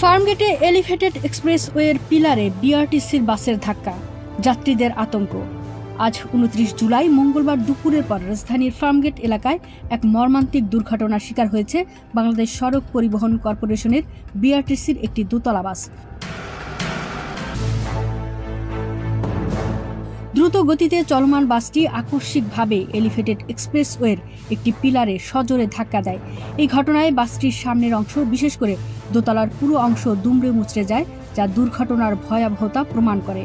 ফার্মগেটে elevated এক্সপ্রেসওয়ের পিলারে বিআরটিসির বাসের ধাক্কা, যাত্রীদের আতঙ্ক। আজ 29 জুলাই মঙ্গলবার দুপুরের পর রাজধানীর ফার্মগেট এলাকায় এক মর্মান্তিক দুর্ঘটনার শিকার হয়েছে বাংলাদেশ সড়ক পরিবহন কর্পোরেশনের বিআরটিসির একটি দোতলা বাস। দ্রুত গতিতে চলমান বাসটি আকস্মিকভাবে এলিভেটেড এক্সপ্রেসওয়ের একটি পিলারে সজোরে ধাক্কা দেয়। এই ঘটনায় বাসটির সামনের অংশ, বিশেষ করে দোতলার পুরো অংশ দুমড়ে মুচড়ে যায়, যা দুর্ঘটনার ভয়াবহতা প্রমাণ করে।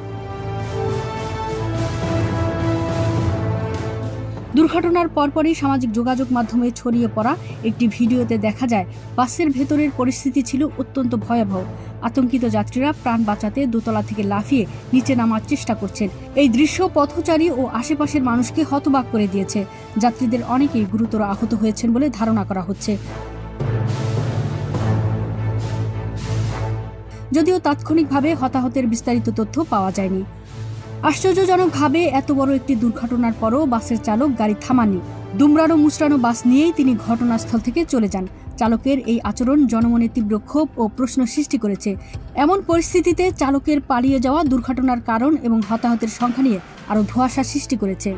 দুর্ঘটনার পরপরই সামাজিক যোগাযোগ মাধ্যমে ছড়িয়ে পড়া একটি ভিডিওতে দেখা যায় বাসের ভেতরের পরিস্থিতি ছিল অত্যন্ত ভয়াবহ। আতঙ্কিত যাত্রীরা প্রাণ বাঁচাতে দোতলা থেকে লাফিয়ে নিচে নামার চেষ্টা করছেন। এই দৃশ্য পথচারী ও আশেপাশের মানুষকে হতবাক করে দিয়েছে। যাত্রীদের অনেকেই গুরুতর আহত হয়েছেন বলে ধারণা করা হচ্ছে। যদিও তাৎক্ষণিকভাবে হতাহতের বিস্তারিত তথ্য পাওয়া যায়নি। আশ্চর্যজনকভাবে এত বড় একটি দুর্ঘটনার পরও বাসের চালক গাড়ি থামাননি। দুমড়ানো মুচড়ানো বাস নিয়েই তিনি ঘটনাস্থল থেকে চলে যান। চালকের এই আচরণ জনমনে তীব্র ক্ষোভ ও প্রশ্ন সৃষ্টি করেছে। এমন পরিস্থিতিতে চালকের পালিয়ে যাওয়া দুর্ঘটনার কারণ এবং হতাহতের সংখ্যা নিয়ে আরও ধোঁয়াশা সৃষ্টি করেছে।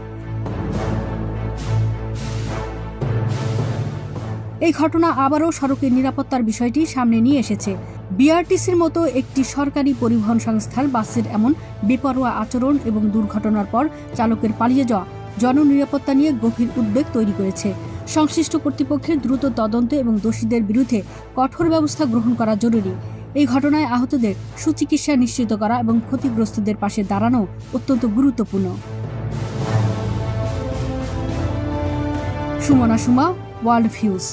এই ঘটনা আবারও সড়কের নিরাপত্তার বিষয়টি সামনে নিয়ে এসেছে। বিআরটিসির মতো একটি সরকারি পরিবহন সংস্থার বাসের এমন বেপরোয়া আচরণ এবং দুর্ঘটনার পর চালকের পালিয়ে যাওয়া জননিরাপত্তা নিয়ে গভীর উদ্বেগ তৈরি করেছে। সংশ্লিষ্ট কর্তৃপক্ষের দ্রুত তদন্ত এবং দোষীদের বিরুদ্ধে কঠোর ব্যবস্থা গ্রহণ করা জরুরি। এই ঘটনায় আহতদের সুচিকিৎসা নিশ্চিত করা এবং ক্ষতিগ্রস্তদের পাশে দাঁড়ানো অত্যন্ত গুরুত্বপূর্ণ। Sumana Suma, world views.